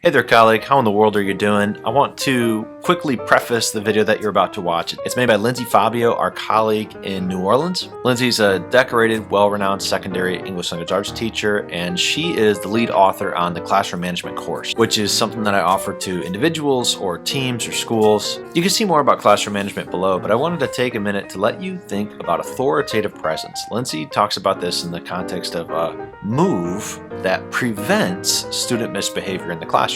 Hey there, colleague. How in the world are you doing? I want to quickly preface the video that you're about to watch. It's made by Lindsay Fabio, our colleague in New Orleans. Lindsay's a decorated, well-renowned secondary English language arts teacher, and she is the lead author on the classroom management course, which is something that I offer to individuals or teams or schools. You can see more about classroom management below, but I wanted to take a minute to let you think about authoritative presence. Lindsay talks about this in the context of a move that prevents student misbehavior in the classroom.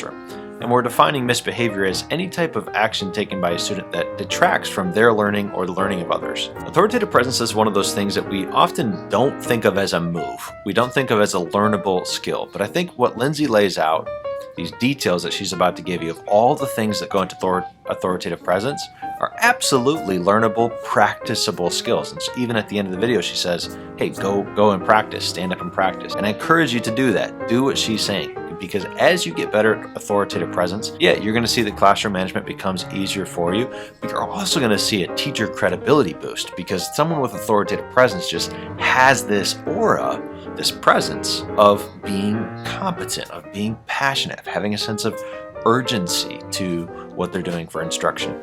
And we're defining misbehavior as any type of action taken by a student that detracts from their learning or the learning of others. Authoritative presence is one of those things that we often don't think of as a move. We don't think of as a learnable skill. But I think what Lindsay lays out, these details that she's about to give you of all the things that go into authoritative presence, are absolutely learnable, practicable skills. And so even at the end of the video, she says, hey, go and practice, stand up and practice. And I encourage you to do that. Do what she's saying. Because as you get better at authoritative presence, you're going to see that classroom management becomes easier for you, but you're also going to see a teacher credibility boost because someone with authoritative presence just has this aura, this presence of being competent, of being passionate, of having a sense of urgency to what they're doing for instruction.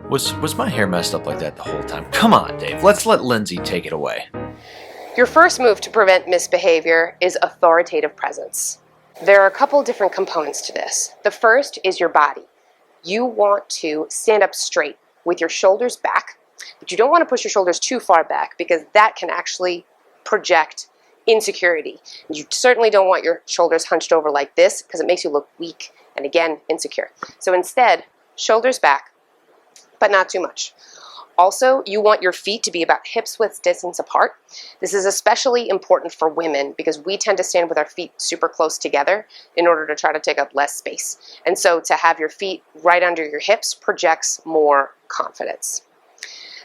Was my hair messed up like that the whole time? Come on, Dave. Let's let Lindsay take it away. Your first move to prevent misbehavior is authoritative presence. There are a couple different components to this. The first is your body. You want to stand up straight with your shoulders back, but you don't want to push your shoulders too far back because that can actually project insecurity. You certainly don't want your shoulders hunched over like this because it makes you look weak and, again, insecure. So instead, shoulders back, but not too much. Also, you want your feet to be about hips-width distance apart. This is especially important for women because we tend to stand with our feet super close together in order to try to take up less space. And so to have your feet right under your hips projects more confidence.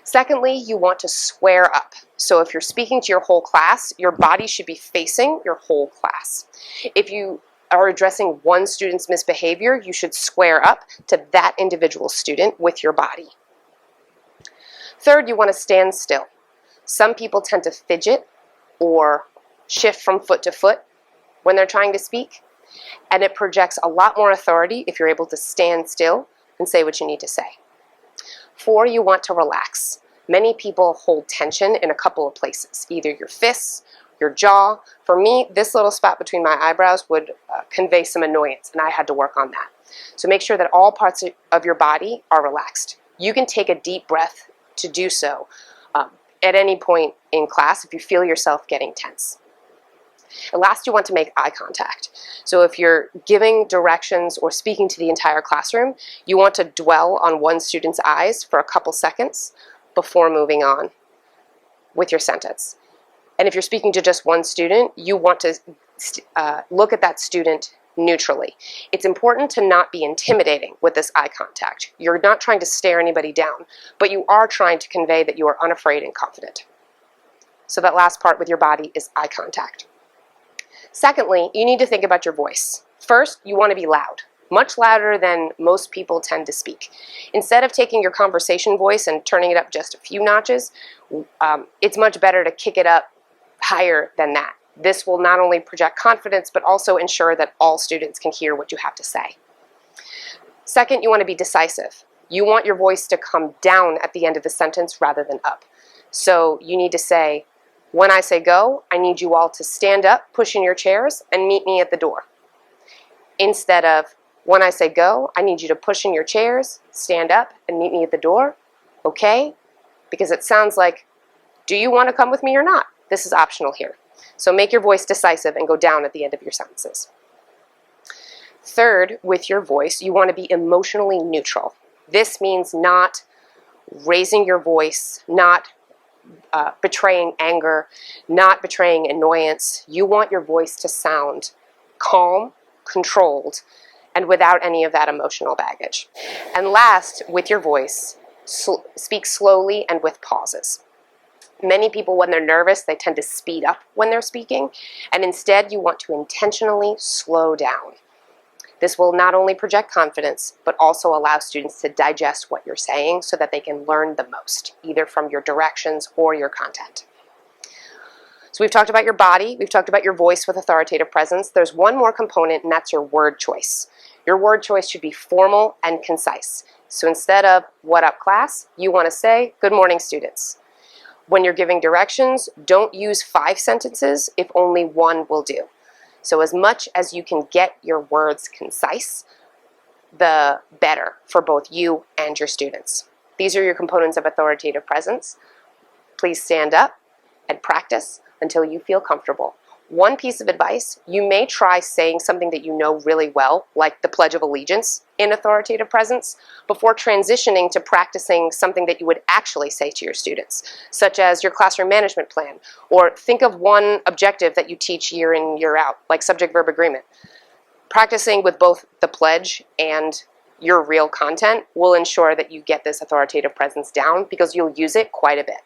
Secondly, you want to square up. So if you're speaking to your whole class, your body should be facing your whole class. If you are addressing one student's misbehavior, you should square up to that individual student with your body. Third, you want to stand still. Some people tend to fidget or shift from foot to foot when they're trying to speak, and it projects a lot more authority if you're able to stand still and say what you need to say. 4, you want to relax. Many people hold tension in a couple of places, either your fists, your jaw. For me, this little spot between my eyebrows would convey some annoyance, and I had to work on that. So make sure that all parts of your body are relaxed. You can take a deep breath to do so at any point in class if you feel yourself getting tense. And last, you want to make eye contact. So if you're giving directions or speaking to the entire classroom, you want to dwell on one student's eyes for a couple seconds before moving on with your sentence. And if you're speaking to just one student, you want to look at that student neutrally. It's important to not be intimidating with this eye contact. You're not trying to stare anybody down, but you are trying to convey that you are unafraid and confident. So that last part with your body is eye contact. Secondly, you need to think about your voice. First, you want to be loud, much louder than most people tend to speak. Instead of taking your conversation voice and turning it up just a few notches, it's much better to kick it up higher than that. This will not only project confidence, but also ensure that all students can hear what you have to say. Second, you want to be decisive. You want your voice to come down at the end of the sentence rather than up. So you need to say, when I say go, I need you all to stand up, push in your chairs, and meet me at the door. Instead of, when I say go, I need you to push in your chairs, stand up, and meet me at the door. Okay? Because it sounds like, do you want to come with me or not? This is optional here. So make your voice decisive and go down at the end of your sentences. Third, with your voice, you want to be emotionally neutral. This means not raising your voice, not betraying anger, not betraying annoyance. You want your voice to sound calm, controlled, and without any of that emotional baggage. And last, with your voice, speak slowly and with pauses. Many people, when they're nervous, they tend to speed up when they're speaking, and instead you want to intentionally slow down. This will not only project confidence, but also allow students to digest what you're saying so that they can learn the most, either from your directions or your content. So we've talked about your body, we've talked about your voice with authoritative presence. There's one more component, and that's your word choice. Your word choice should be formal and concise. So instead of "what up class," you want to say "good morning students." When you're giving directions, don't use 5 sentences if only one will do. So as much as you can get your words concise, the better for both you and your students. These are your components of authoritative presence. Please stand up and practice until you feel comfortable. One piece of advice, you may try saying something that you know really well, like the Pledge of Allegiance in authoritative presence, before transitioning to practicing something that you would actually say to your students, such as your classroom management plan, or think of one objective that you teach year in, year out, like subject-verb agreement. Practicing with both the pledge and your real content will ensure that you get this authoritative presence down because you'll use it quite a bit.